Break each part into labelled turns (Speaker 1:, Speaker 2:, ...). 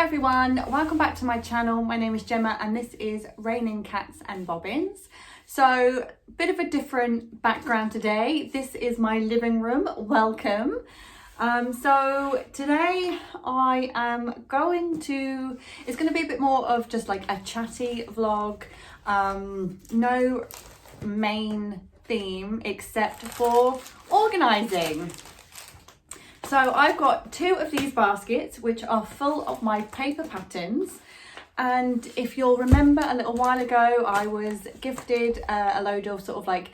Speaker 1: everyone, welcome back to my channel. My name is Gemma and this is Raining Cats and Bobbins. So, bit of a different background today. This is my living room. Welcome. So today I am going to, it's going to be a bit more of just like a chatty vlog. No main theme except for organising. So I've got two of these baskets which are full of my paper patterns, and if you'll remember a little while ago I was gifted a load of sort of like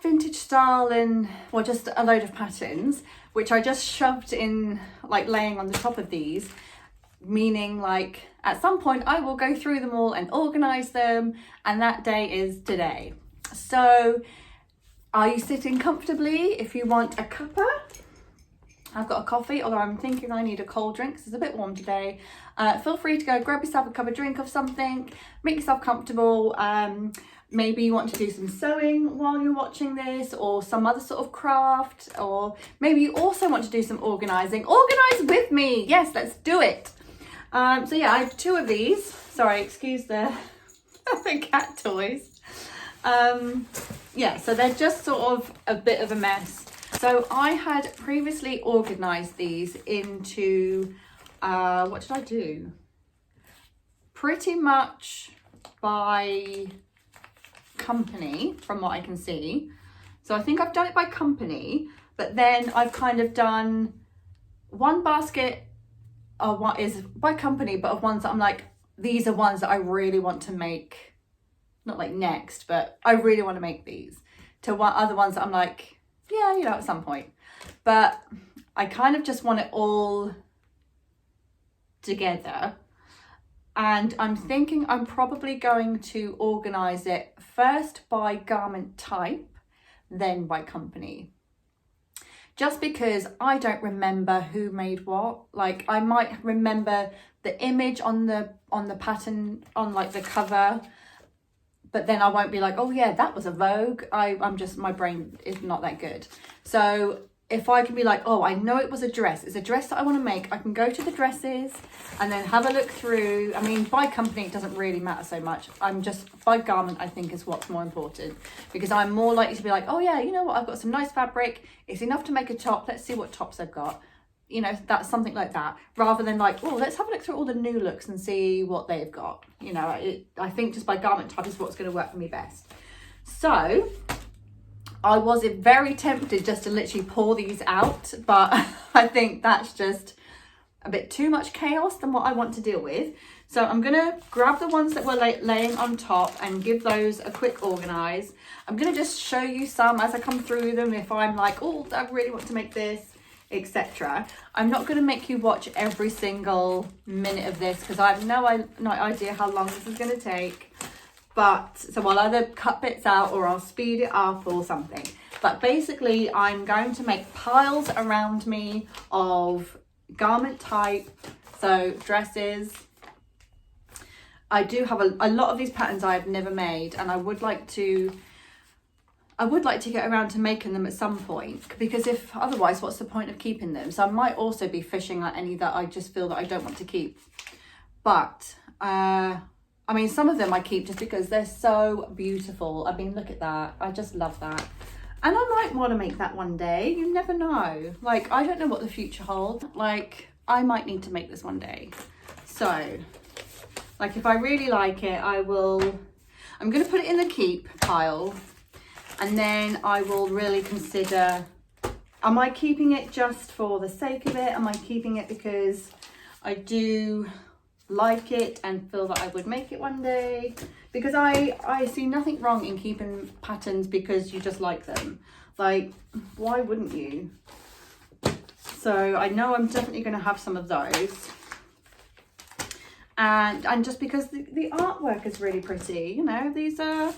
Speaker 1: vintage style and well just a load of patterns which I just shoved in, like laying on the top of these, meaning like at some point I will go through them all and organise them, and that day is today. So are you sitting comfortably? If you want a cuppa, I've got a coffee, although I'm thinking I need a cold drink because it's a bit warm today. Feel free to go grab yourself a cup of drink of something, make yourself comfortable. Maybe you want to do some sewing while you're watching this, or some other sort of craft, or maybe you also want to do some organising. Organise with me, yes, let's do it. So yeah, I have two of these. Sorry, excuse the cat toys. Yeah, so they're just sort of a bit of a mess. So I had previously organised these into, what did I do? Pretty much by company, from what I can see. So I think I've done it by company, but then I've kind of done one basket of what is by company, but of ones that I'm like, these are ones that I really want to make, not like next, but I really want to make these, to one other ones that I'm like, yeah, you know, at some point. But I kind of just want it all together. And I'm thinking I'm probably going to organise it first by garment type, then by company. Just because I don't remember who made what. Like I might remember the image on the pattern, on like the cover, but then I won't be like, oh yeah, that was a Vogue. I'm just, my brain is not that good. So if I can be like, oh, I know it was a dress. It's a dress that I want to make. I can go to the dresses and then have a look through. I mean, by company, it doesn't really matter so much. I'm just, by garment, I think is what's more important, because I'm more likely to be like, oh yeah, you know what? I've got some nice fabric. It's enough to make a top. Let's see what tops I've got. You know, that's something like that, rather than like, oh, let's have a look through all the new looks and see what they've got. You know, I think just by garment type is what's going to work for me best. So I was very tempted just to literally pour these out, but I think that's just a bit too much chaos than what I want to deal with. So I'm going to grab the ones that were laying on top and give those a quick organise. I'm going to just show you some as I come through them, if I'm like, oh, I really want to make this, etc. I'm not going to make you watch every single minute of this because I have no idea how long this is going to take. But so I'll either cut bits out or I'll speed it up or something. But basically I'm going to make piles around me of garment type, so dresses. I do have a lot of these patterns I have never made, and I would like to get around to making them at some point, because if otherwise, what's the point of keeping them? So I might also be fishing at any that I just feel that I don't want to keep. But I mean, some of them I keep just because they're so beautiful. I mean, look at that. I just love that. And I might want to make that one day. You never know. Like, I don't know what the future holds. Like, I might need to make this one day. So, like, if I really like it, I'm going to put it in the keep pile. And then I will really consider, am I keeping it just for the sake of it? Am I keeping it because I do like it and feel that I would make it one day? Because I see nothing wrong in keeping patterns because you just like them. Like, why wouldn't you? So I know I'm definitely going to have some of those. And just because the artwork is really pretty, you know, these are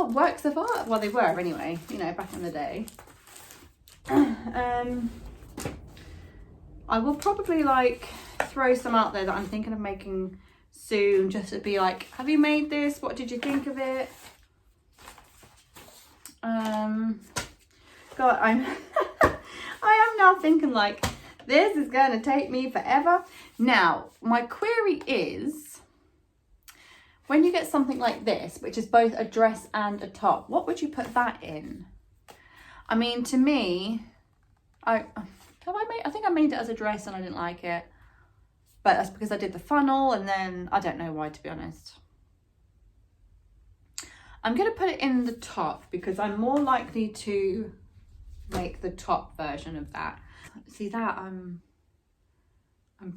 Speaker 1: works of art. Well, they were anyway, you know, back in the day. I will probably like throw some out there that I'm thinking of making soon, just to be like, have you made this? What did you think of it? God, I am now thinking like, This is going to take me forever. Now, my query is, when you get something like this, which is both a dress and a top, what would you put that in? I mean, to me, I think I made it as a dress and I didn't like it. But that's because I did the funnel, and then I don't know why, to be honest. I'm going to put it in the top because I'm more likely to make the top version of that. See, that I'm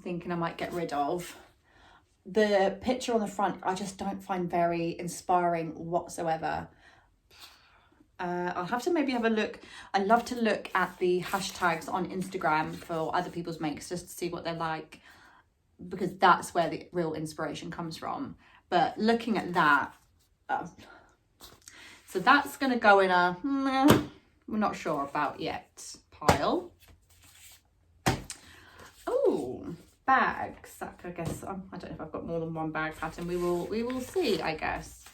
Speaker 1: thinking I might get rid of. The picture on the front I just don't find very inspiring whatsoever. I'll have to maybe have a look. I love to look at the hashtags on Instagram for other people's makes just to see what they're like, because that's where the real inspiration comes from. But looking at that, so that's going to go in a we're not sure about yet pile. Oh, bags. I guess I don't know if I've got more than one bag pattern. We will see, I guess.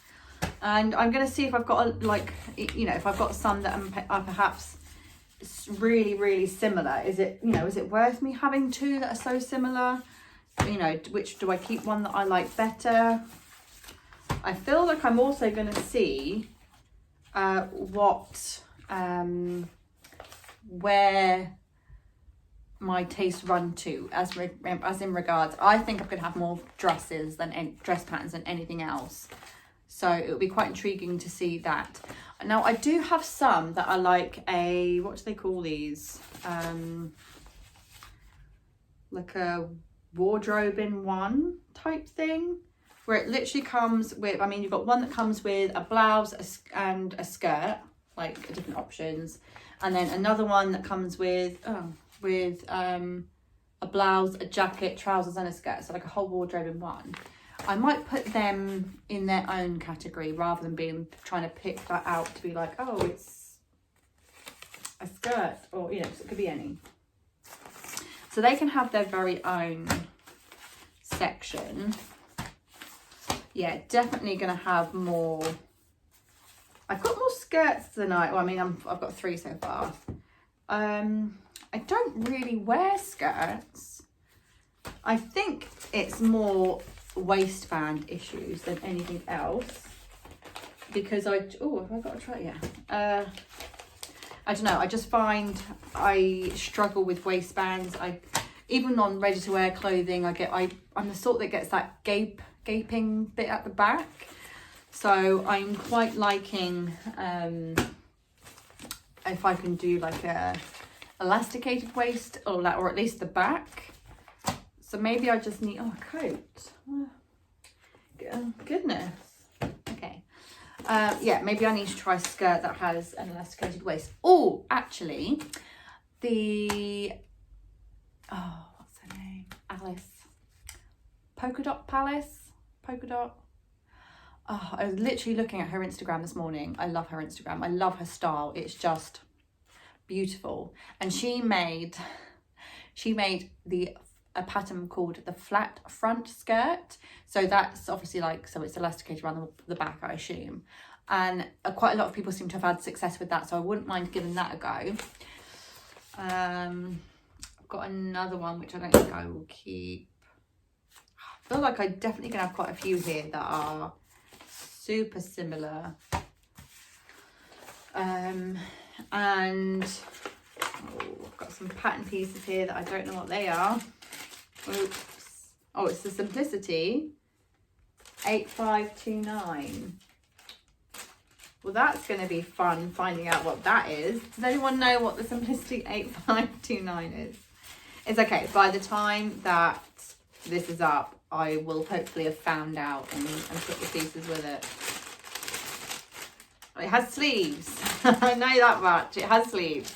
Speaker 1: And I'm going to see if I've got if I've got some that are perhaps really, really similar. Is it worth me having two that are so similar? Which do I keep one that I like better? I feel like I'm also going to see where my tastes run to as in regards. I think I'm going to have more dresses than dress patterns than anything else. So it will be quite intriguing to see that. Now I do have some that are like a, what do they call these? Like a wardrobe in one type thing, where it literally comes with, I mean, you've got one that comes with a blouse and a skirt, like different options. And then another one that comes with, a blouse, a jacket, trousers and a skirt. So like a whole wardrobe in one. I might put them in their own category rather than trying to pick that out to be like, oh, it's a skirt, or, it could be any. So they can have their very own section. Yeah, definitely going to have more. I've got more skirts than I've got 3 so far. I don't really wear skirts. I think it's more waistband issues than anything else, because have I got to try? Yeah. I don't know. I just find I struggle with waistbands. Even on ready to wear clothing, I'm the sort that gets that gaping bit at the back. So I'm quite liking if I can do like a elasticated waist, or at least the back. So maybe I just need, a coat. Oh, goodness. Okay. Yeah, maybe I need to try a skirt that has an elasticated waist. Oh, actually, what's her name? Alice. Polka Dot Palace? Polka Dot? Oh, I was literally looking at her Instagram this morning. I love her Instagram. I love her style. It's just beautiful. And she made a pattern called the flat front skirt. So that's obviously so it's elasticated around the back, I assume. And quite a lot of people seem to have had success with that. So I wouldn't mind giving that a go. I've got another one, which I don't think I will keep. I feel like I definitely going to have quite a few here that are super similar. And I've got some pattern pieces here that I don't know what they are. Oops. Oh, it's the Simplicity 8529. Well, that's going to be fun finding out what that is. Does anyone know what the Simplicity 8529 is? It's okay. By the time that this is up, I will hopefully have found out and put the pieces with it. It has sleeves. I know that much. It has sleeves.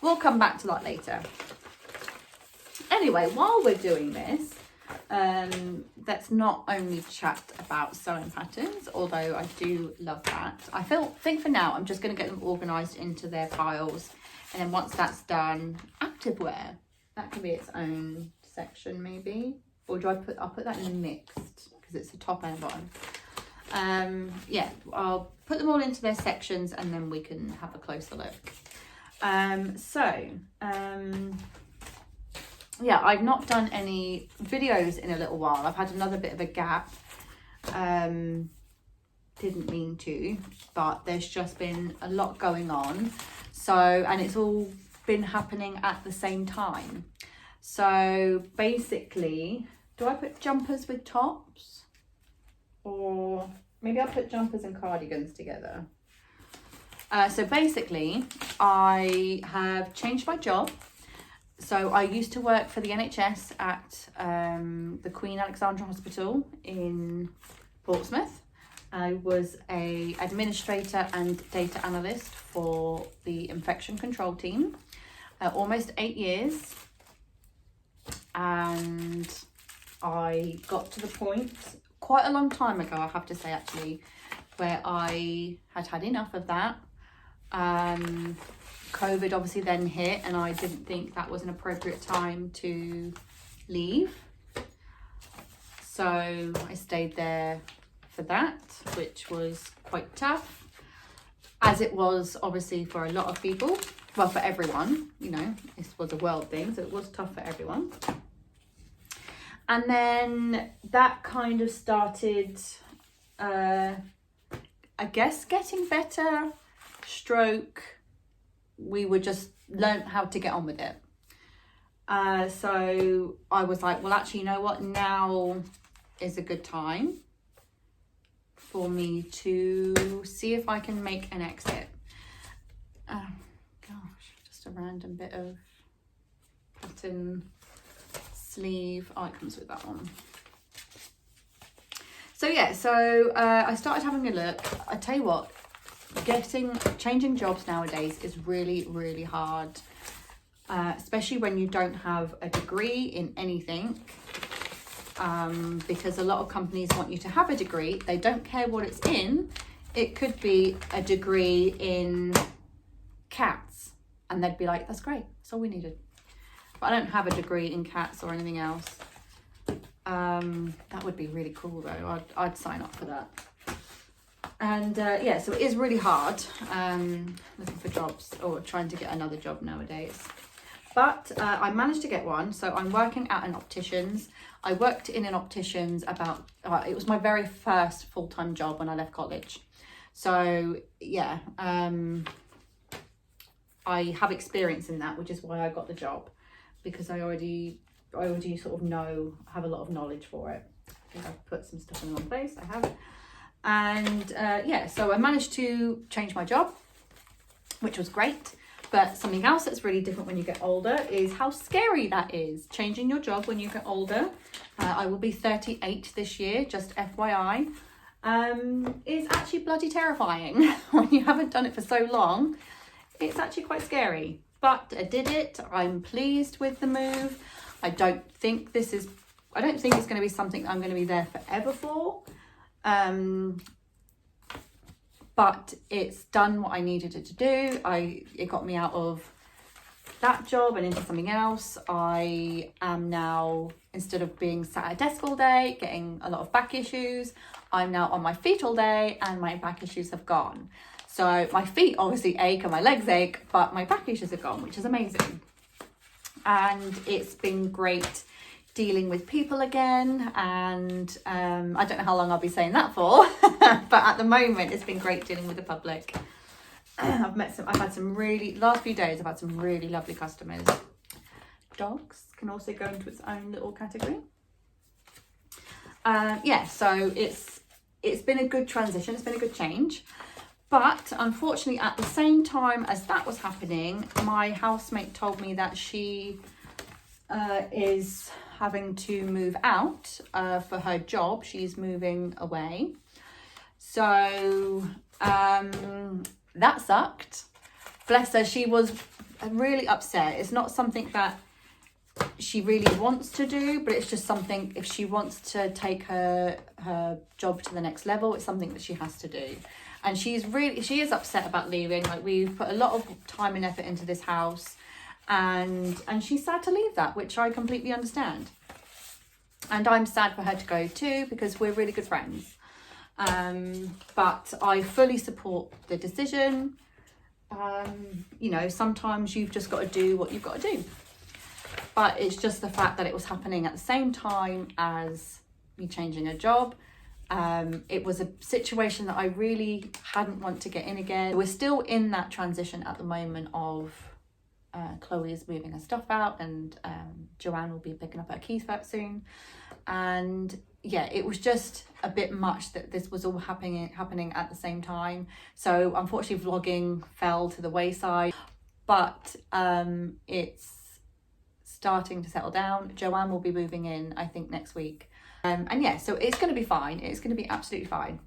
Speaker 1: We'll come back to that later. Anyway, while we're doing this, let's not only chat about sewing patterns, although I do love that. I think for now I'm just going to get them organised into their piles, and then once that's done, activewear, that can be its own section maybe, or I'll put that in mixed because it's a top and a bottom. Yeah, I'll put them all into their sections and then we can have a closer look. Yeah, I've not done any videos in a little while. I've had another bit of a gap. Didn't mean to, but there's just been a lot going on. So, and it's all been happening at the same time. So basically, do I put jumpers with tops? Or maybe I'll put jumpers and cardigans together. So basically, I have changed my job. So I used to work for the NHS at the Queen Alexandra Hospital in Portsmouth. I was an administrator and data analyst for the infection control team, almost 8 years. And I got to the point quite a long time ago, I have to say actually, where I had had enough of that. COVID obviously then hit and I didn't think that was an appropriate time to leave. So I stayed there for that, which was quite tough, as it was obviously for a lot of people. Well, for everyone, you know, this was a world thing, so it was tough for everyone. And then that kind of started, I guess, getting better, stroke, we would just learn how to get on with it. So I was like, well, actually, you know what? Now is a good time for me to see if I can make an exit. Oh, gosh, just a random bit of pattern sleeve. Oh, it comes with that one. So yeah, so I started having a look. I tell you what, changing jobs nowadays is really, really hard, especially when you don't have a degree in anything, because a lot of companies want you to have a degree. They don't care what it's in. It could be a degree in cats and they'd be like, that's great, that's all we needed. But I don't have a degree in cats or anything else. That would be really cool though. I'd sign up for that. And yeah, so it is really hard looking for jobs or trying to get another job nowadays. But I managed to get one. So I'm working at an optician's. I worked in an optician's about, it was my very first full-time job when I left college. So yeah, I have experience in that, which is why I got the job, because I already sort of have a lot of knowledge for it. I think I've put some stuff in the wrong place. I have. And yeah, so I managed to change my job, which was great. But something else that's really different when you get older is how scary that is, changing your job when you get older. I will be 38 this year, just FYI. Is actually bloody terrifying when you haven't done it for so long. It's actually quite scary, but I did it. I'm pleased with the move. I don't think it's going to be something I'm going to be there forever for. But it's done what I needed it to do. It got me out of that job and into something else. I am now, instead of being sat at a desk all day, getting a lot of back issues, I'm now on my feet all day and my back issues have gone. So my feet obviously ache and my legs ache, but my back issues are gone, which is amazing. And it's been great dealing with people again, and I don't know how long I'll be saying that for, but at the moment it's been great dealing with the public. Last few days I've had some really lovely customers. Dogs can also go into its own little category. Yeah, so it's been a good transition, it's been a good change. But unfortunately, at the same time as that was happening, my housemate told me that she is having to move out for her job. She's moving away. So that sucked. Bless her, she was really upset. It's not something that she really wants to do, but it's just something, if she wants to take her job to the next level, it's something that she has to do. And she is upset about leaving. Like, we've put a lot of time and effort into this house, and she's sad to leave that, which I completely understand. And I'm sad for her to go too, because we're really good friends. But I fully support the decision. You know, sometimes you've just got to do what you've got to do. But it's just the fact that it was happening at the same time as me changing a job. It was a situation that I really hadn't want to get in again. We're still in that transition at the moment of Chloe is moving her stuff out, and Joanne will be picking up her keys soon. And yeah, it was just a bit much that this was all happening at the same time. So unfortunately vlogging fell to the wayside, but it's starting to settle down. Joanne will be moving in, I think, next week. And yeah, so it's going to be fine. It's going to be absolutely fine.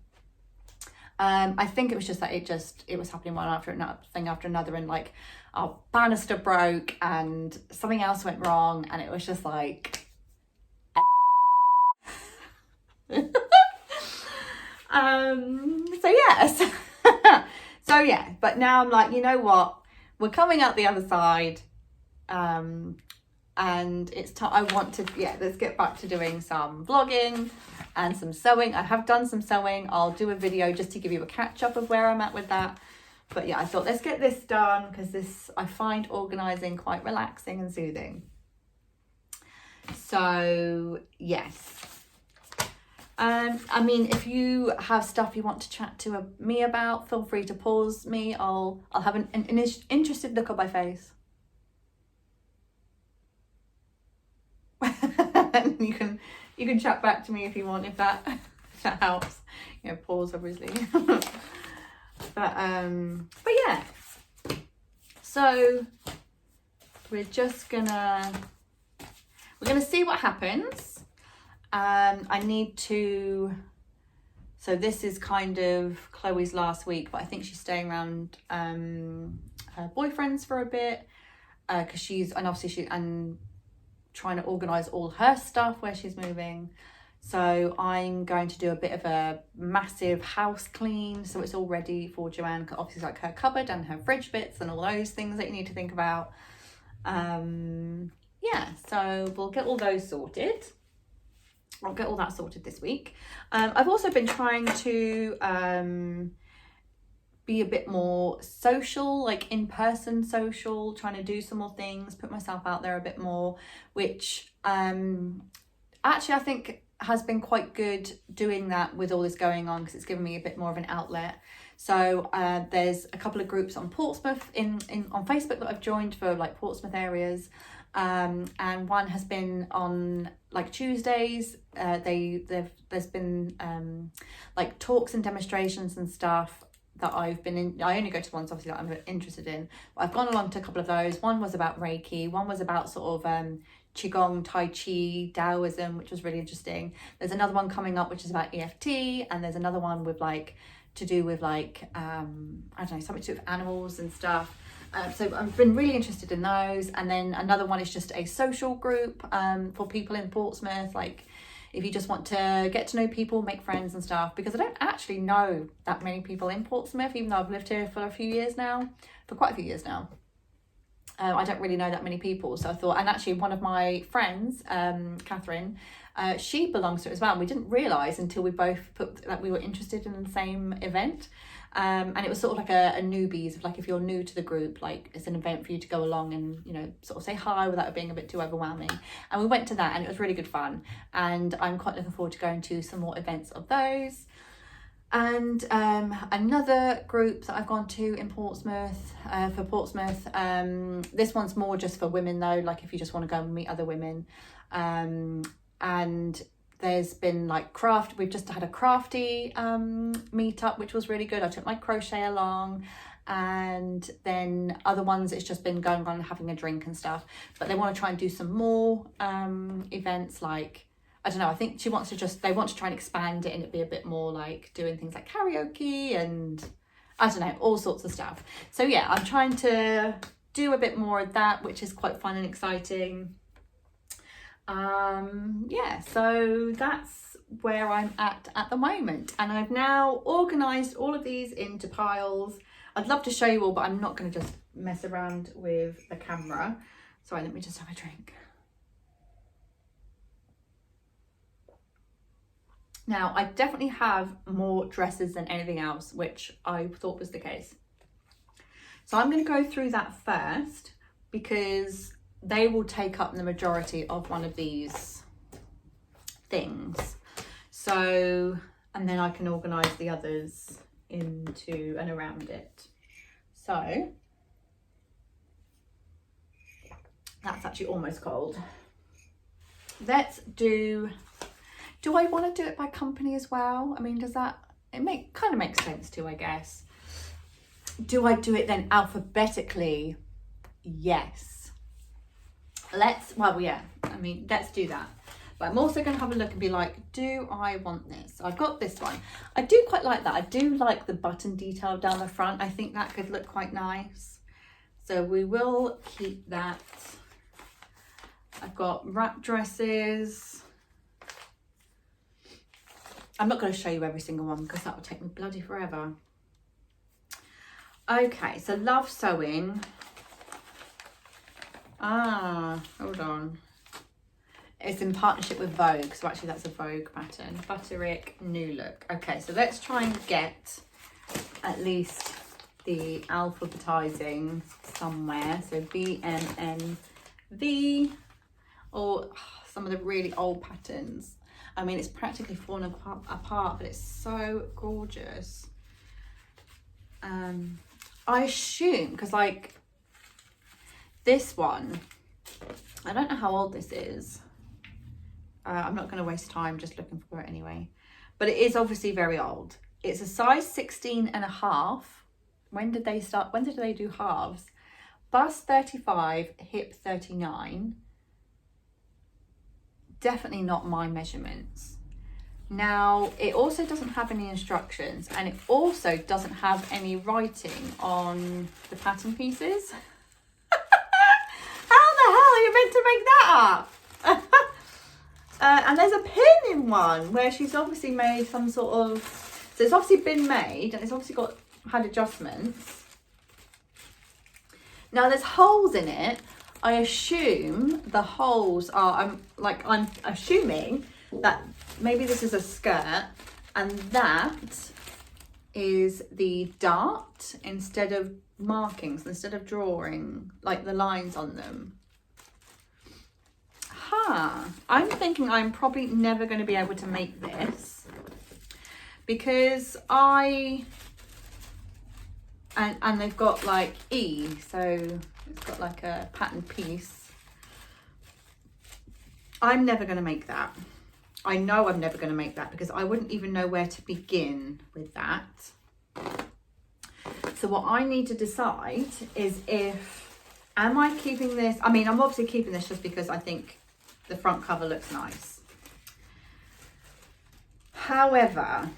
Speaker 1: I think it was just that it was happening one after another thing after another, and like our banister broke and something else went wrong, and it was just like so yes. So yeah, but now I'm like, you know what, we're coming out the other side, and it's time. I want to, yeah, let's get back to doing some vlogging and some sewing. I have done some sewing. I'll do a video just to give you a catch up of where I'm at with that. But yeah, I thought let's get this done, because I find organising quite relaxing and soothing. So yes. I mean, if you have stuff you want to chat to me about, feel free to pause me. I'll have an interested look on my face. And you can chat back to me if you want, if that helps. You know, pause obviously. but yeah. So we're gonna see what happens. I need to, so this is kind of Chloe's last week, but I think she's staying around her boyfriend's for a bit, because she's trying to organise all her stuff where she's moving. So I'm going to do a bit of a massive house clean, so it's all ready for Joanne, obviously, like her cupboard and her fridge bits and all those things that you need to think about. Yeah, so we'll get all those sorted. I'll get all that sorted this week. I've also been trying to be a bit more social, like in-person social, trying to do some more things, put myself out there a bit more, which actually I think has been quite good doing that with all this going on, because it's given me a bit more of an outlet. So there's a couple of groups on Portsmouth on Facebook that I've joined for like Portsmouth areas, and one has been on like Tuesdays. There's been like talks and demonstrations and stuff that I've been in. I only go to ones obviously that I'm interested in, but I've gone along to a couple of those. One was about Reiki, one was about sort of Qigong, Tai Chi, Taoism, which was really interesting. There's another one coming up which is about EFT, and there's another one with like to do with like I don't know, something to do with animals and stuff. So I've been really interested in those. And then another one is just a social group for people in Portsmouth, like if you just want to get to know people, make friends and stuff, because I don't actually know that many people in Portsmouth, even though I've lived here for quite a few years now. I don't really know that many people. So I thought, and actually one of my friends, Catherine, she belongs to it as well. And we didn't realise until we both put that we were interested in the same event. And it was sort of like a newbies, of like if you're new to the group, like it's an event for you to go along and, you know, sort of say hi without it being a bit too overwhelming. And we went to that and it was really good fun. And I'm quite looking forward to going to some more events of those. And another group that I've gone to in Portsmouth, for Portsmouth, this one's more just for women though, like if you just want to go and meet other women. And there's been like we've just had a crafty meetup, which was really good. I took my crochet along, and then other ones it's just been going on and having a drink and stuff. But they want to try and do some more events, like I don't know, I think they want to try and expand it and it be a bit more like doing things like karaoke and I don't know, all sorts of stuff. So yeah, I'm trying to do a bit more of that, which is quite fun and exciting. Yeah, so that's where I'm at the moment, and I've now organised all of these into piles. I'd love to show you all, but I'm not going to just mess around with the camera. Sorry, let me just have a drink. Now, I definitely have more dresses than anything else, which I thought was the case. So I'm going to go through that first because they will take up the majority of one of these things. So, and then I can organise the others into and around it. So that's actually almost cold. Let's do I want to do it by company as well? I mean, does that, kind of makes sense too, I guess. Do I do it then alphabetically? Yes. Let's do that. But I'm also going to have a look and be like, do I want this? So I've got this one. I do quite like that. I do like the button detail down the front. I think that could look quite nice. So we will keep that. I've got wrap dresses. I'm not going to show you every single one because that will take me bloody forever. Okay, so Love Sewing. Hold on. It's in partnership with Vogue, so actually that's a Vogue pattern. Butterick New Look. Okay, so let's try and get at least the alphabetizing somewhere. So BMNV, or some of the really old patterns. I mean, it's practically fallen apart, but it's so gorgeous. I assume, because like this one, I don't know how old this is. I'm not going to waste time just looking for it anyway. But it is obviously very old. It's a size 16 and a half. When did they start? When did they do halves? Bust 35, hip 39. Definitely not my measurements. Now, it also doesn't have any instructions, and it also doesn't have any writing on the pattern pieces. How the hell are you meant to make that up? And there's a pin in one where she's obviously made some sort of, so it's obviously been made and it's obviously had adjustments. Now there's holes in it. I assume the holes are, I'm assuming that maybe this is a skirt and that is the dart instead of markings, instead of drawing like the lines on them. I'm thinking I'm probably never going to be able to make this because and they've got like E, so it's got like a pattern piece. I'm never going to make that. I know I'm never going to make that because I wouldn't even know where to begin with that. So what I need to decide is am I keeping this? I mean, I'm obviously keeping this just because I think the front cover looks nice. However,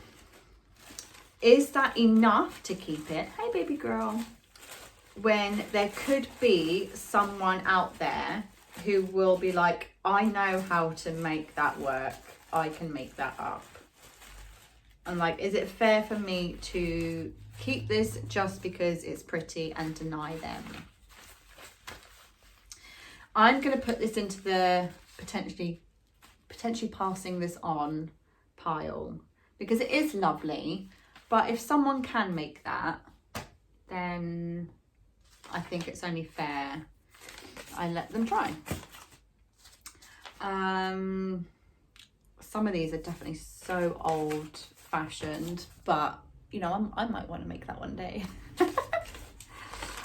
Speaker 1: is that enough to keep it? Hey, baby girl. When there could be someone out there who will be like, I know how to make that work. I can make that up. And like, is it fair for me to keep this just because it's pretty and deny them? I'm going to put this into the potentially passing this on pile because it is lovely, but if someone can make that, then I think it's only fair I let them try. Some of these are definitely so old fashioned, but you know, I might want to make that one day.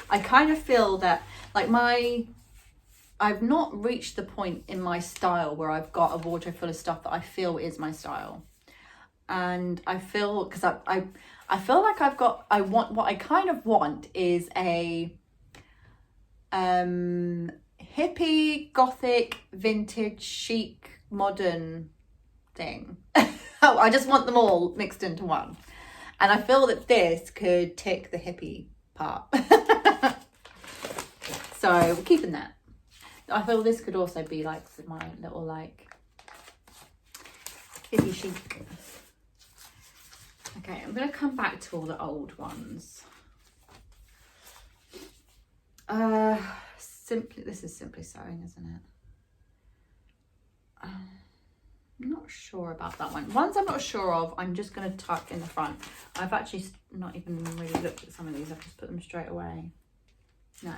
Speaker 1: I kind of feel that like I've not reached the point in my style where I've got a wardrobe full of stuff that I feel is my style. And I feel, because I feel like what I kind of want is a hippie, gothic, vintage, chic, modern thing. Oh, I just want them all mixed into one. And I feel that this could tick the hippie part. So we're keeping that. I feel this could also be like my little like hippie chic. Okay, I'm going to come back to all the old ones. This is Simply Sewing, isn't it? I'm not sure about that one. Ones I'm not sure of, I'm just going to tuck in the front. I've actually not even really looked at some of these. I've just put them straight away. No.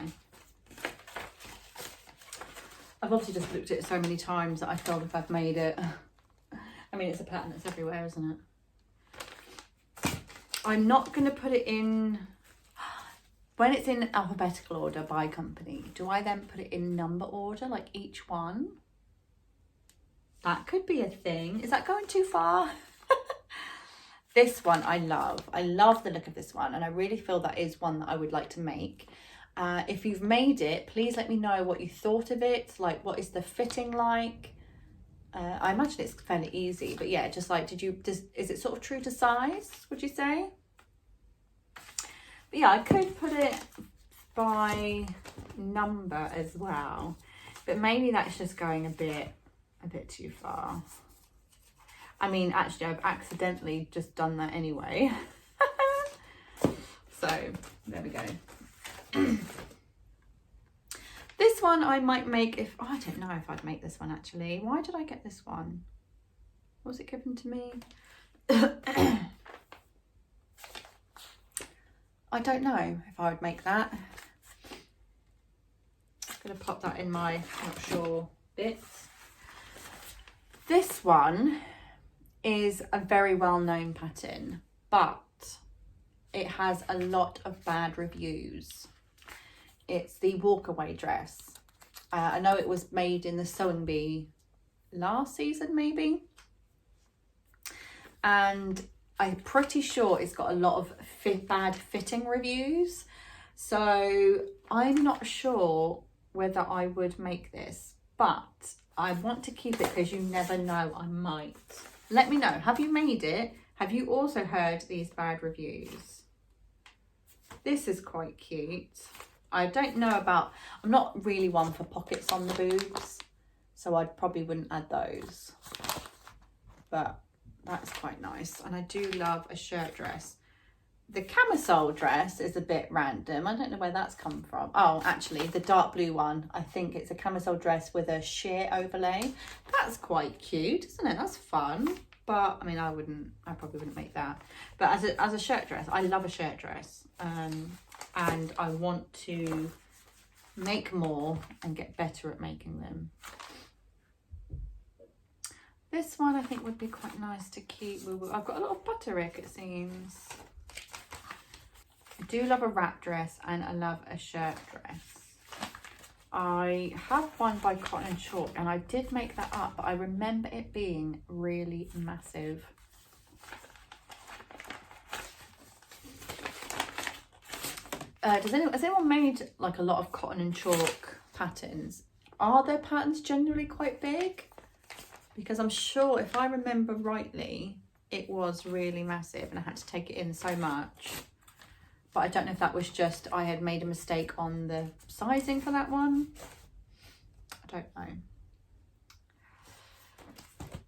Speaker 1: I've obviously just looked at it so many times that I feel like I've made it. I mean, it's a pattern that's everywhere, isn't it? I'm not going to put it in... When it's in alphabetical order by company, do I then put it in number order, like each one? That could be a thing. Is that going too far? This one I love. I love the look of this one, and I really feel that is one that I would like to make. If you've made it, please let me know what you thought of it. Like, what is the fitting like? I imagine it's fairly easy, but yeah, just like, is it sort of true to size, would you say? But yeah, I could put it by number as well, but maybe that's just going a bit too far. I mean, actually, I've accidentally just done that anyway. So there we go. This one I might make if... Oh, I don't know if I'd make this one, actually. Why did I get this one? Was it given to me? I don't know if I would make that. I'm going to pop that in my not sure bits. This one is a very well-known pattern, but it has a lot of bad reviews. It's the walkaway dress. I know it was made in the Sewing Bee last season, maybe. And I'm pretty sure it's got a lot of bad fitting reviews. So I'm not sure whether I would make this, but I want to keep it because you never know, I might. Let me know. Have you made it? Have you also heard these bad reviews? This is quite cute. I don't know about, I'm not really one for pockets on the boobs, so I probably wouldn't add those. But that's quite nice. And I do love a shirt dress. The camisole dress is a bit random. I don't know where that's come from. Oh, actually, the dark blue one, I think it's a camisole dress with a sheer overlay. That's quite cute, isn't it? That's fun. But I mean, I probably wouldn't make that. But as a shirt dress, I love a shirt dress. And I want to make more and get better at making them. This one I think would be quite nice to keep. I've got a lot of butterick, it seems. I do love a wrap dress and I love a shirt dress. I have one by Cotton and Chalk and I did make that up, but I remember it being really massive. Has anyone made like a lot of Cotton and Chalk patterns? Are their patterns generally quite big? Because I'm sure if I remember rightly, it was really massive and I had to take it in so much. But I don't know if that was just I had made a mistake on the sizing for that one. I don't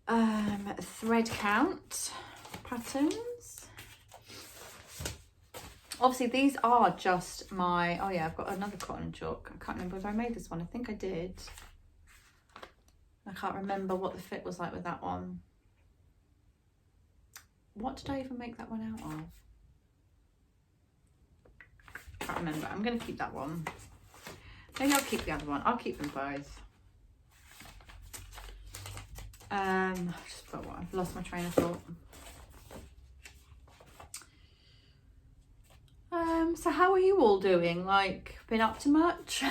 Speaker 1: know. Thread count patterns. Obviously these are just my, oh yeah, I've got another Cotton and Chalk. I can't remember if I made this one. I think I did. I can't remember what the fit was like with that one. What did I even make that one out of? Can't remember. I'm going to keep that one. Maybe I'll keep the other one. I'll keep them both. I've lost my train of thought. So how are you all doing? Like, been up to much?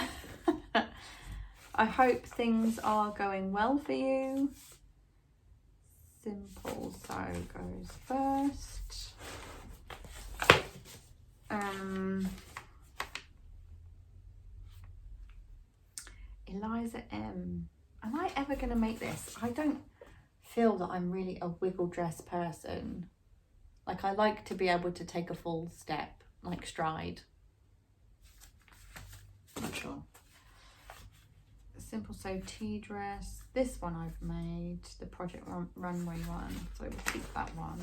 Speaker 1: I hope things are going well for you. Simple sew goes first. Eliza M. Am I ever going to make this? I don't feel that I'm really a wiggle dress person. Like, I like to be able to take a full step, like stride. Not sure. Simple sew tea dress. This one I've made, the Project Runway one, so we'll keep that one.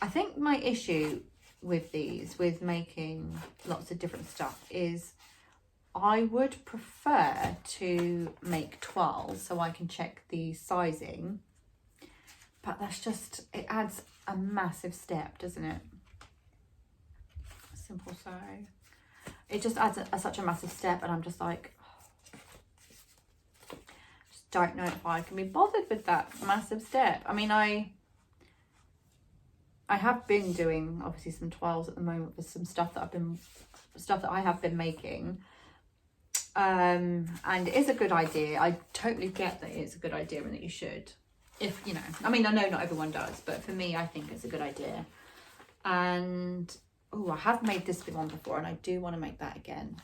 Speaker 1: I think my issue with these, with making lots of different stuff, is I would prefer to make toiles so I can check the sizing, but that's just, it adds a massive step, doesn't it? Simple sew. It just adds such a massive step, and I'm just like, just don't know if I can be bothered with that massive step. I mean, I have been doing obviously some toiles at the moment with some stuff that I have been making. And it is a good idea. I totally get that it's a good idea and that you should, if you know, I mean, I know not everyone does, but for me, I think it's a good idea. And oh, I have made this big one before, and I do want to make that again.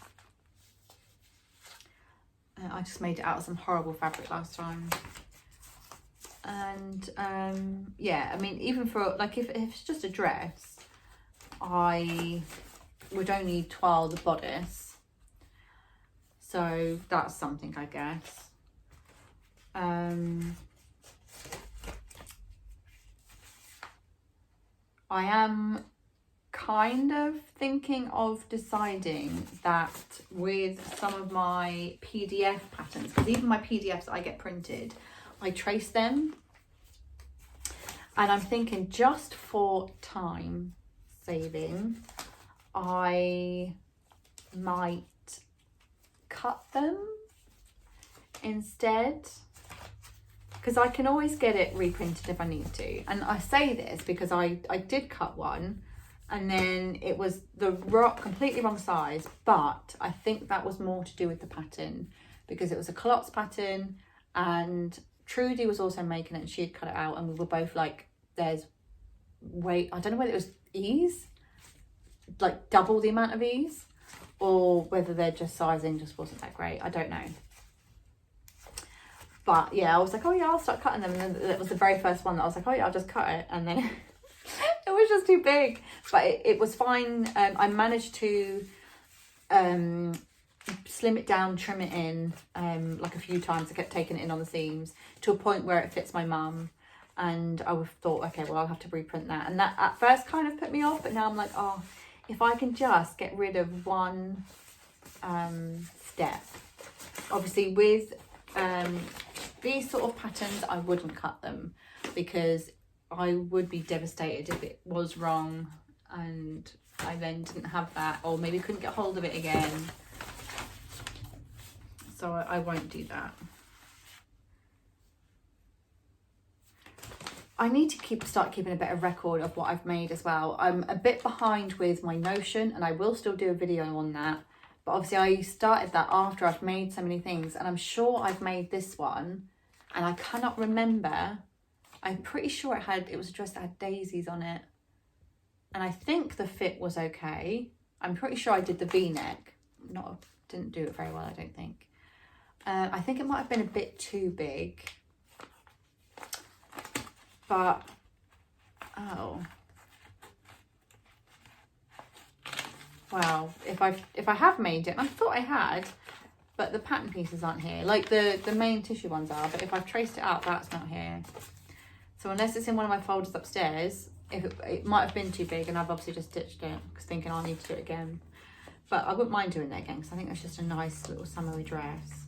Speaker 1: I just made it out of some horrible fabric last time. And yeah, I mean, even for like, if it's just a dress, I would only toile the bodice. So that's something, I guess. I am kind of thinking of deciding that with some of my PDF patterns, because even my PDFs that I get printed, I trace them. And I'm thinking, just for time saving, I might cut them instead, because I can always get it reprinted if I need to. And I say this because I did cut one, and then it was the completely wrong size, but I think that was more to do with the pattern, because it was a culottes pattern, and Trudy was also making it, and she had cut it out, and we were both like, there's I don't know whether it was ease, like double the amount of ease, or whether their just sizing just wasn't that great. I don't know. But yeah, I was like, oh yeah, I'll start cutting them. And then it was the very first one that I was like, oh yeah, I'll just cut it. And then it was just too big. But it was fine. I managed to slim it down, trim it in like a few times. I kept taking it in on the seams to a point where it fits my mum. And I thought, okay, well, I'll have to reprint that. And that at first kind of put me off, but now I'm like, oh, if I can just get rid of one step. Obviously with these sort of patterns, I wouldn't cut them, because I would be devastated if it was wrong and I then didn't have that, or maybe couldn't get hold of it again. So I won't do that. I need to start keeping a better record of what I've made as well. I'm a bit behind with my Notion, and I will still do a video on that. But obviously I started that after I've made so many things, and I'm sure I've made this one, and I cannot remember. I'm pretty sure it was a dress that had daisies on it. And I think the fit was okay. I'm pretty sure I did the V-neck. Didn't do it very well, I don't think. I think it might have been a bit too big. But, oh. Wow, if I have made it, I thought I had, but the pattern pieces aren't here. Like the main tissue ones are, but if I've traced it out, that's not here. So unless it's in one of my folders upstairs, it might have been too big, and I've obviously just stitched it, because thinking I'll need to do it again. But I wouldn't mind doing that again, because I think that's just a nice little summery dress.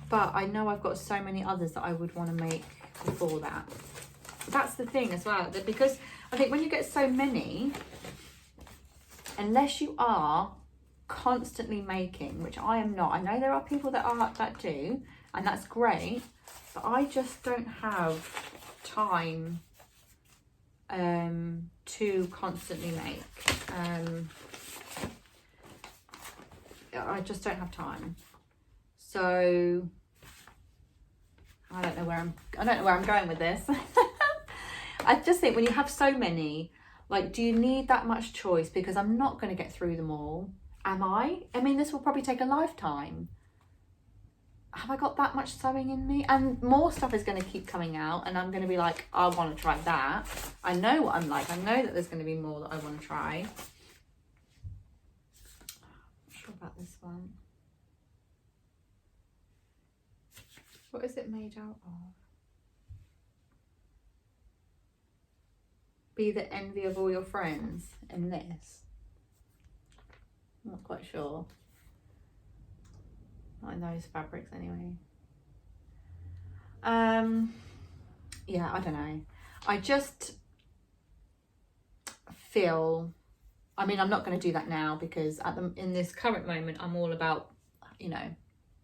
Speaker 1: But I know I've got so many others that I would want to make before that. That's the thing as well, that because I think when you get so many, unless you are constantly making, which I am not. I know there are people that do, and that's great, but I just don't have time to constantly make. I just don't have time. So I don't know where I'm going with this. I just think when you have so many, like, do you need that much choice? Because I'm not going to get through them all. Am I? I mean, this will probably take a lifetime. Have I got that much sewing in me? And more stuff is going to keep coming out, and I'm going to be like, I want to try that. I know what I'm like. I know that there's going to be more that I want to try. Not sure about this one. What is it made out of? Be the envy of all your friends in this. I'm not quite sure. Not in those fabrics anyway. Yeah, I don't know. I just feel, I mean, I'm not going to do that now because in this current moment, I'm all about, you know,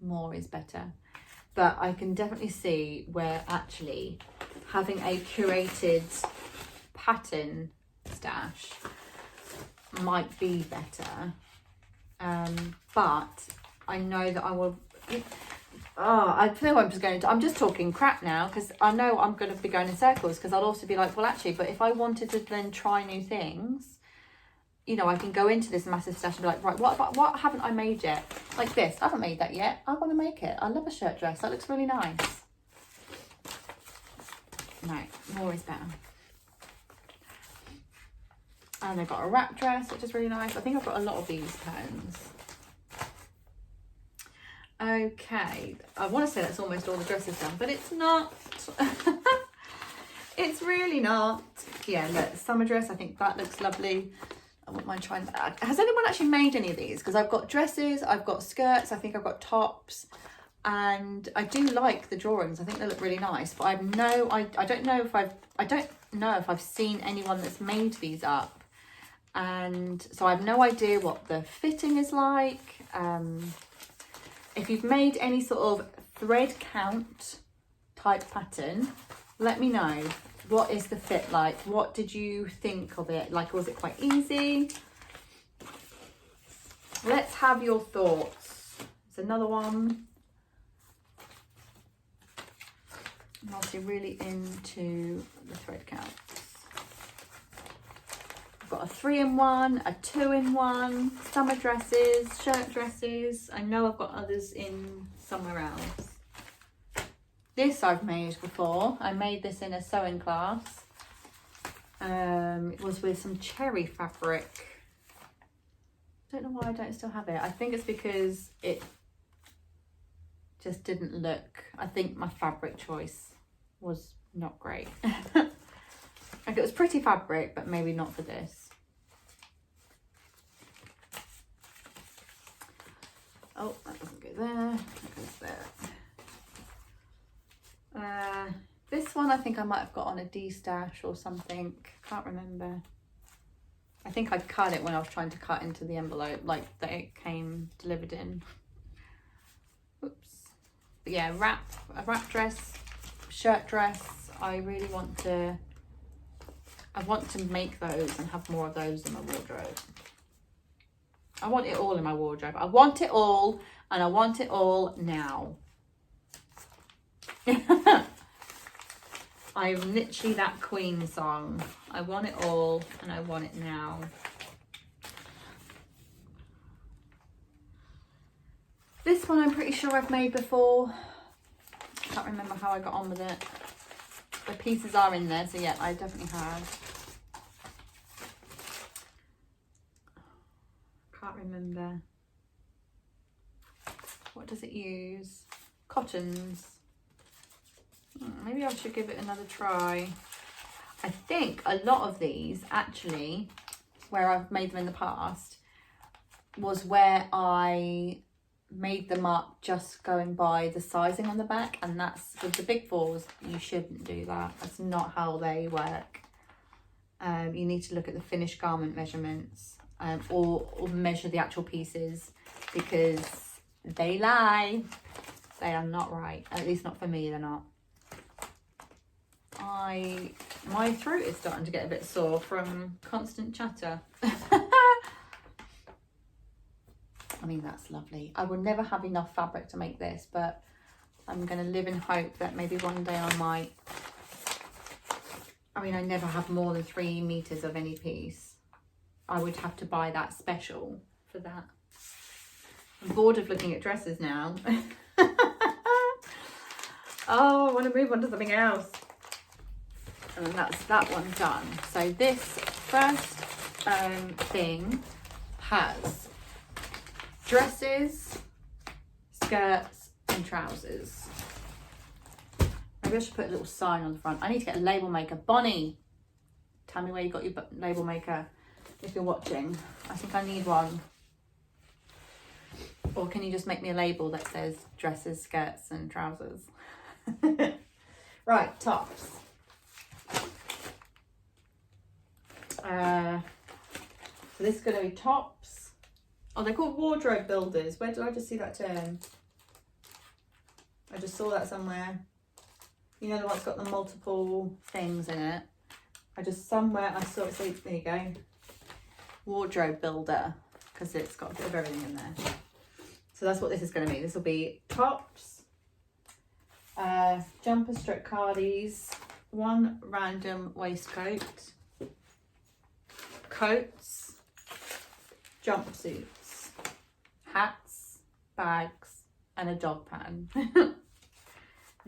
Speaker 1: more is better. But I can definitely see where actually having a curated pattern stash might be better. But I know that I will. I feel I'm just talking crap now because I know I'm going to be going in circles, because I'll also be like, well, actually, but if I wanted to then try new things, you know, I can go into this massive stash and be like, right, what haven't I made yet? Like this, I haven't made that yet. I want to make it. I love a shirt dress. That looks really nice. No, more is better. And I've got a wrap dress, which is really nice. I think I've got a lot of these patterns. Okay, I want to say that's almost all the dresses done, but it's not. It's really not. Yeah, look, summer dress, I think that looks lovely. I wouldn't mind trying that. Has anyone actually made any of these? Because I've got dresses, I've got skirts, I think I've got tops, and I do like the drawings. I think they look really nice, but I don't know if I've seen anyone that's made these up, and so I have no idea what the fitting is like. If you've made any sort of thread count type pattern, let me know. What is the fit like? What did you think of it? Like, was it quite easy? Let's have your thoughts. There's another one. I'm obviously really into the thread counts. I've got a 3-in-1, a 2-in-1, summer dresses, shirt dresses. I know I've got others in somewhere else. This I've made before. I made this in a sewing class. It was with some cherry fabric. Don't know why I don't still have it. I think it's because it just didn't look. I think my fabric choice was not great. Like, it was pretty fabric, but maybe not for this. Oh, that doesn't go there. That goes there. This one I think I might have got on a D-stash or something. Can't remember. I think I cut it when I was trying to cut into the envelope, like that it came delivered in. Oops. But yeah, a wrap dress, shirt dress. I really want to. I want to make those and have more of those in my wardrobe. I want it all in my wardrobe. I want it all, and I want it all now. I'm literally that Queen song. I want it all, and I want it now. This one I'm pretty sure I've made before. I can't remember how I got on with it. The pieces are in there, so yeah, I definitely have. Can't remember. What does it use? Cottons. Maybe I should give it another try. I think a lot of these actually, where I've made them in the past, was where I made them up just going by the sizing on the back, and that's with the big fours. You shouldn't do that. That's not how they work. You need to look at the finished garment measurements, or measure the actual pieces, because they lie. They are not right. At least not for me, they're not. My throat is starting to get a bit sore from constant chatter. I mean, that's lovely. I will never have enough fabric to make this, but I'm going to live in hope that maybe one day I might. I mean, I never have more than 3 meters of any piece. I would have to buy that special for that. I'm bored of looking at dresses now. Oh, I want to move on to something else. And that's that one done. So this first thing has dresses, skirts and trousers. Maybe I should put a little sign on the front. I need to get a label maker. Bonnie, tell me where you got your label maker if you're watching. I think I need one. Or can you just make me a label that says dresses, skirts and trousers? Right, tops. So this is going to be tops. Oh, they're called wardrobe builders. Where did I just see that term? I just saw that somewhere. You know the one that's got the multiple things in it? I saw it, so there you go. Wardrobe builder, because it's got a bit of everything in there. So that's what this is going to be. This will be tops, jumper strip cardies, one random waistcoat, coats, jumpsuits, hats, bags, and a dog pan.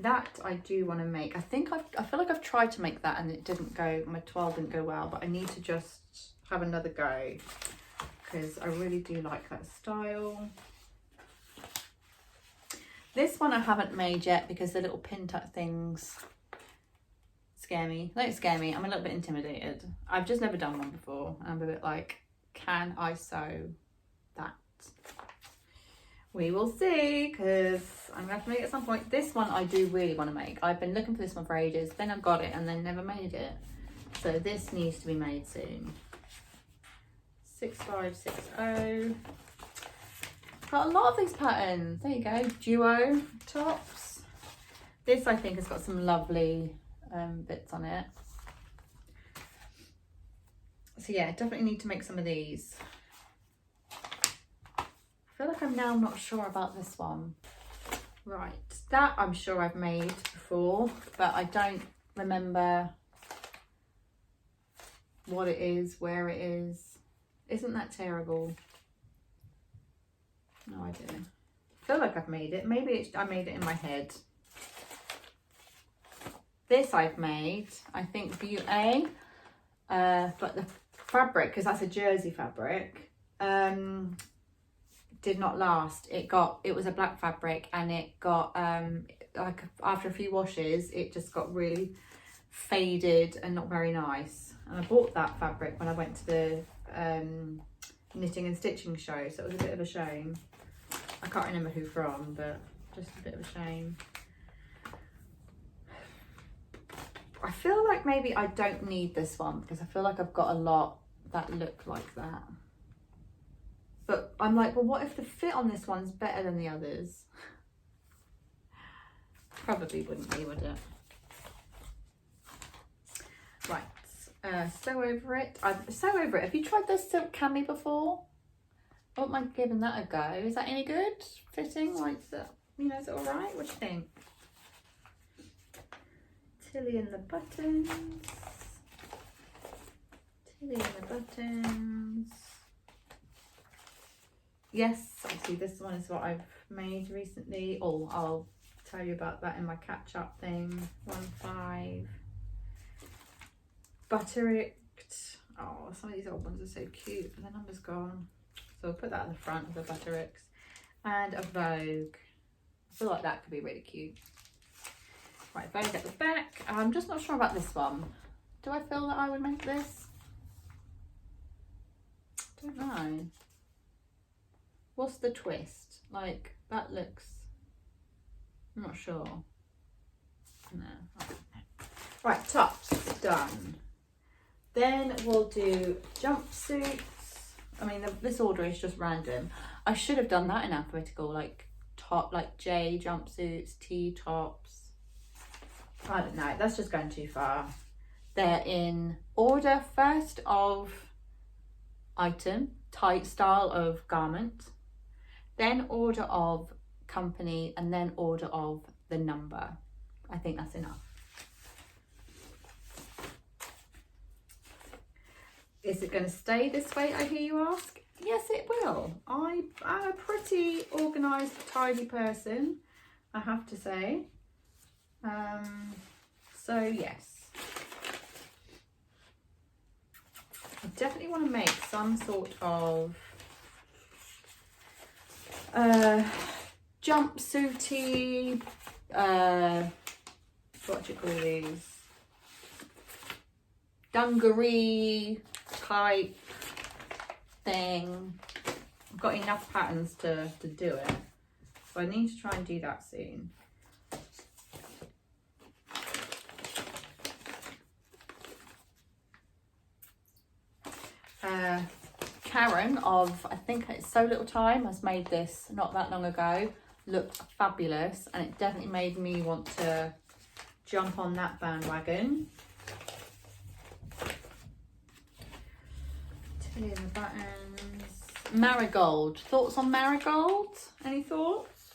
Speaker 1: That I do want to make. I feel like I've tried to make that and it didn't go, my 12 didn't go well, but I need to just have another go because I really do like that style. This one I haven't made yet because the little pin tuck things scare me. They don't scare me, I'm a little bit intimidated. I've just never done one before. I'm a bit like, can I sew that? We will see, because I'm going to have to make it at some point. This one I do really want to make. I've been looking for this one for ages, then I've got it and then never made it. So this needs to be made soon. 6560. Got a lot of these patterns. There you go. Duo tops. This I think has got some lovely bits on it. So yeah, definitely need to make some of these. I feel like I'm now not sure about this one. Right, that I'm sure I've made before, but I don't remember what it is, where it is. Isn't that terrible? No idea. I feel like I've made it. Maybe I made it in my head. This I've made, I think view A, but the fabric, because that's a jersey fabric, did not last. It was a black fabric and it got like after a few washes it just got really faded and not very nice, and I bought that fabric when I went to the knitting and stitching show, so it was a bit of a shame. I can't remember who from, but just a bit of a shame. I feel like maybe I don't need this one because I feel like I've got a lot that look like that. But I'm like, well, what if the fit on this one's better than the others? Probably wouldn't be, would it? Right, sew over it. Sew over it. Have you tried this silk cami before? I wouldn't mind giving that a go. Is that any good? Fitting? Like, is that, you know, is it all right? What do you think? Tilly and the buttons. Tilly and the buttons. Yes, obviously this one is what I've made recently. Oh, I'll tell you about that in my catch-up thing. 1.5. Buttericked. Oh, some of these old ones are so cute, but the number's gone. So I'll put that at the front of the Buttericks. And a Vogue. I feel like that could be really cute. Right, Vogue at the back. I'm just not sure about this one. Do I feel that I would make this? Don't know. What's the twist? Like, that looks... I'm not sure. No. Right, tops. Done. Then we'll do jumpsuits. I mean, this order is just random. I should have done that in alphabetical, like top, like J jumpsuits, T tops. I don't know, that's just going too far. They're in order first of item, type, style of garment, then order of company, and then order of the number. I think that's enough. Is it going to stay this way, I hear you ask? Yes, it will. I'm a pretty organised, tidy person, I have to say. So yes. I definitely want to make some sort of jumpsuity, what do you call these? Dungaree type thing, I've got enough patterns to do it. So I need to try and do that soon. Karen of, I think it's So Little Time, has made this not that long ago. Looked fabulous, and it definitely made me want to jump on that bandwagon. Two of the buttons. Marigold. Thoughts on Marigold? Any thoughts?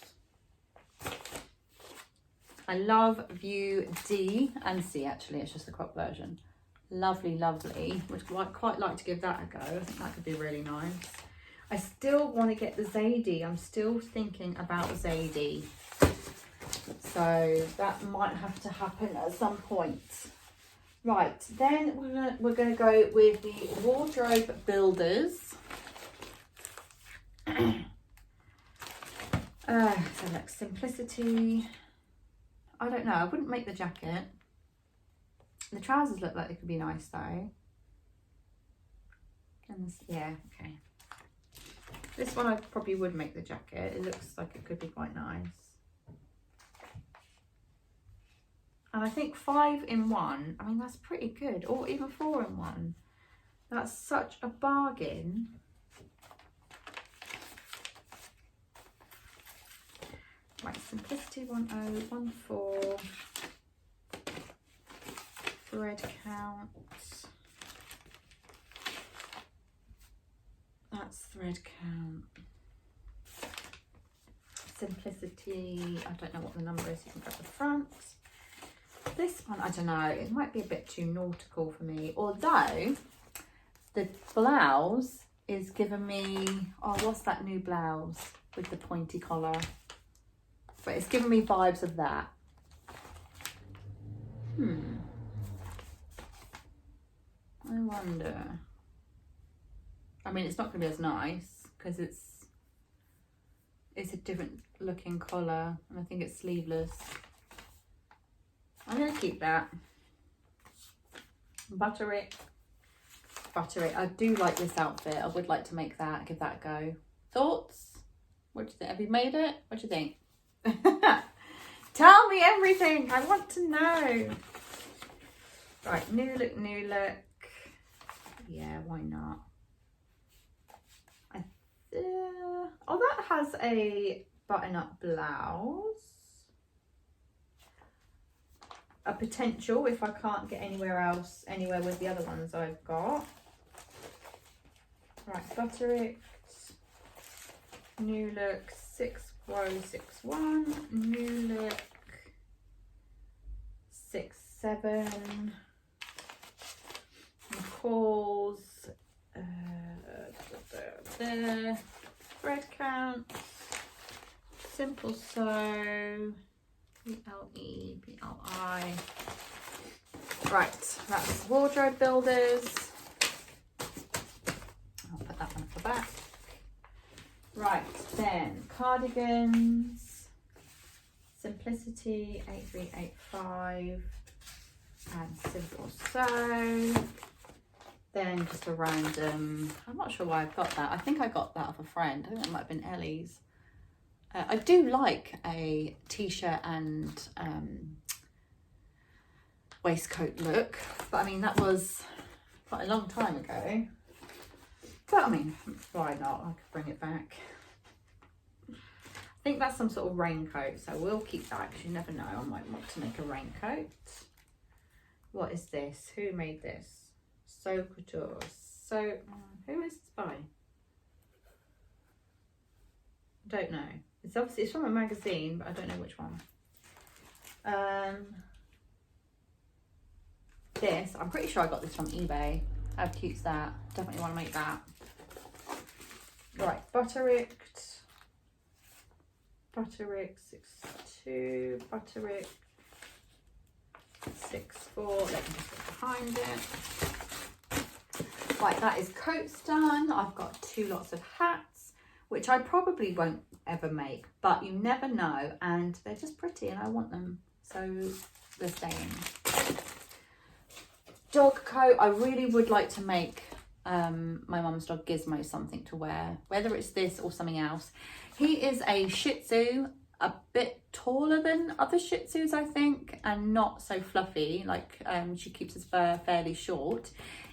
Speaker 1: I love view D and C, actually. It's just the crop version. Lovely, lovely. Would quite like to give that a go. I think that could be really nice. I still want to get the Zadie. I'm still thinking about Zadie. So that might have to happen at some point. Right, then we're gonna go with the wardrobe builders. So like simplicity. I don't know. I wouldn't make the jacket. The trousers look like they could be nice though. And this, yeah, okay. This one I probably would make the jacket. It looks like it could be quite nice. And I think 5 in 1, I mean, that's pretty good. Or even 4 in 1. That's such a bargain. Right, simplicity 1014. Thread count. That's thread count. Simplicity, I don't know what the number is, you can grab the front. This one, I don't know, it might be a bit too nautical for me, although the blouse is giving me, oh, what's that new blouse with the pointy collar? But it's giving me vibes of that. I wonder. I mean, it's not going to be as nice because it's a different looking collar, and I think it's sleeveless. I'm going to keep that. Butter it. Butter it. I do like this outfit. I would like to make that, give that a go. Thoughts? What do you think? Have you made it? What do you think? Tell me everything. I want to know. Right, new look, new look. Yeah, why not? Oh, that has a button-up blouse. A potential if I can't get anywhere with the other ones I've got. Right, butter it. New look 6061. New look 67. McCall's there. Thread count. Simple sew. PLE, PLI. Right, that's wardrobe builders. I'll put that one at the back. Right, then cardigans. Simplicity 8385 and simple sew. Then just a random, I'm not sure why I've got that. I think I got that off a friend. I think that might have been Ellie's. I do like a t-shirt and waistcoat look, but I mean, that was quite a long time ago. But I mean, why not? I could bring it back. I think that's some sort of raincoat, so we'll keep that because you never know. I might want to make a raincoat. What is this? Who made this? So Couture. So, who is this by? I don't know. It's obviously, it's from a magazine, but I don't know which one. This, I'm pretty sure I got this from eBay. How cute's that? Definitely want to make that. Right, Butterick 62, Butterick 64. Let me just get behind it. Right, that is coats done. I've got 2 lots of hats, which I probably won't ever make, but you never know, and they're just pretty and I want them, so they're staying. Dog coat, I really would like to make my mum's dog Gizmo something to wear, whether it's this or something else. He is a Shih Tzu, a bit taller than other Shih Tzus, I think, and not so fluffy. Like she keeps his fur fairly short.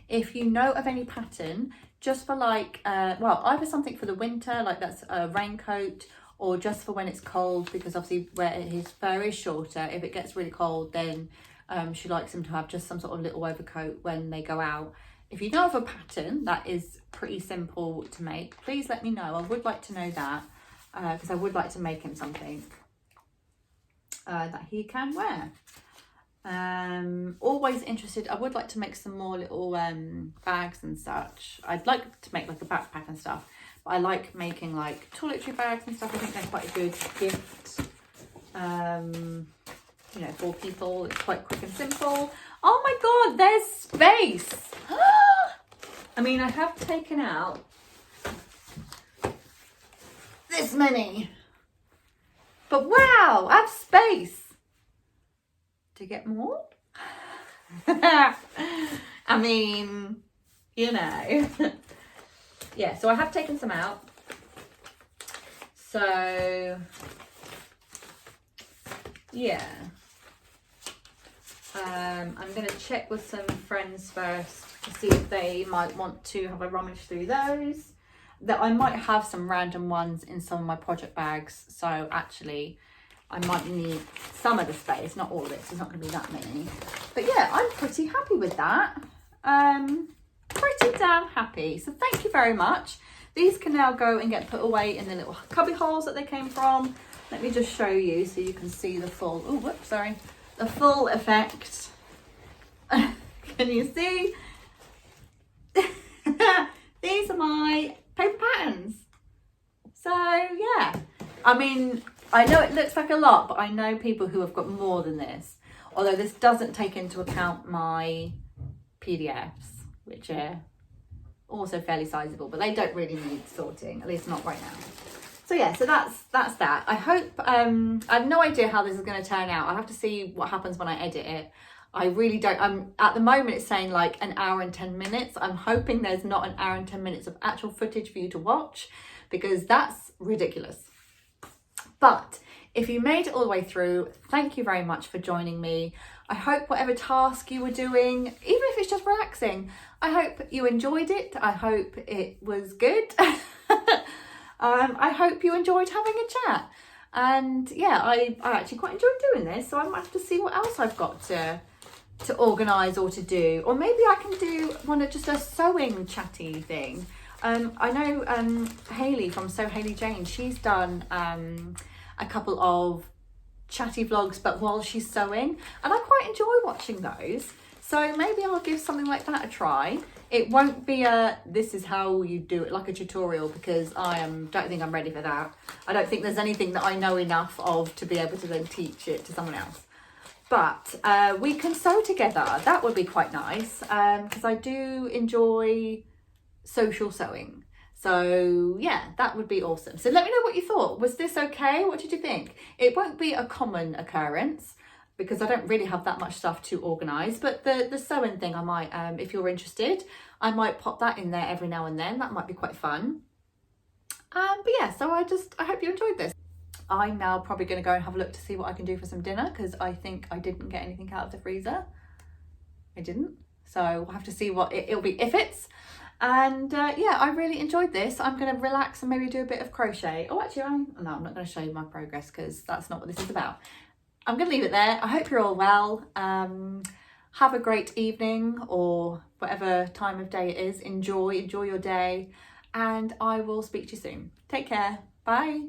Speaker 1: If you know of any pattern, just for like, well, either something for the winter, like that's a raincoat, or just for when it's cold, because obviously where his fur is shorter, if it gets really cold, then she likes him to have just some sort of little overcoat when they go out. If you know of a pattern that is pretty simple to make, please let me know. I would like to know that, because I would like to make him something that he can wear. Always interested. I would like to make some more little bags and such. I'd like to make like a backpack and stuff, but I like making like toiletry bags and stuff. I think they're quite a good gift, you know, for people. It's quite quick and simple. Oh my god, there's space. I mean, I have taken out this many, but wow, I have space to get more. I mean, you know. Yeah, so I have taken some out. So yeah, I'm going to check with some friends first to see if they might want to have a rummage through those. That I might have some random ones in some of my project bags, so actually I might need some of the space, not all of it, so it's not going to be that many. But yeah, I'm pretty happy with that. Pretty damn happy. So thank you very much. These can now go and get put away in the little cubby holes that they came from. Let me just show you so you can see the full, oh, whoops, sorry. The full effect. Can you see? These are my paper patterns. So yeah, I mean, I know it looks like a lot, but I know people who have got more than this. Although this doesn't take into account my PDFs, which are also fairly sizable, but they don't really need sorting, at least not right now. So yeah, so that's that. I hope, I have no idea how this is going to turn out. I'll have to see what happens when I edit it. I really don't, at the moment it's saying like an hour and 10 minutes. I'm hoping there's not an hour and 10 minutes of actual footage for you to watch, because that's ridiculous. But if you made it all the way through, thank you very much for joining me. I hope whatever task you were doing, even if it's just relaxing, I hope you enjoyed it. I hope it was good. I hope you enjoyed having a chat. And yeah, I actually quite enjoyed doing this, so I might have to see what else I've got to organise or to do. Or maybe I can do one of just a sewing chatty thing. I know Hayley from So Hayley Jane, she's done a couple of chatty vlogs, but while she's sewing, and I quite enjoy watching those. So maybe I'll give something like that a try. It won't be a, this is how you do it, like a tutorial, because don't think I'm ready for that. I don't think there's anything that I know enough of to be able to then teach it to someone else. But we can sew together. That would be quite nice, because I do enjoy social sewing. So yeah, that would be awesome. So let me know what you thought. Was this okay? What did you think? It won't be a common occurrence because I don't really have that much stuff to organise, but the sewing thing, I might, if you're interested, I might pop that in there every now and then. That might be quite fun. But yeah, so I hope you enjoyed this. I'm now probably going to go and have a look to see what I can do for some dinner, because I think I didn't get anything out of the freezer. I didn't. So we'll have to see what it'll be if it's. And yeah, I really enjoyed this. I'm going to relax and maybe do a bit of crochet. Oh, actually, no, I'm not going to show you my progress because that's not what this is about. I'm going to leave it there. I hope you're all well. Have a great evening or whatever time of day it is. Enjoy your day, and I will speak to you soon. Take care. Bye.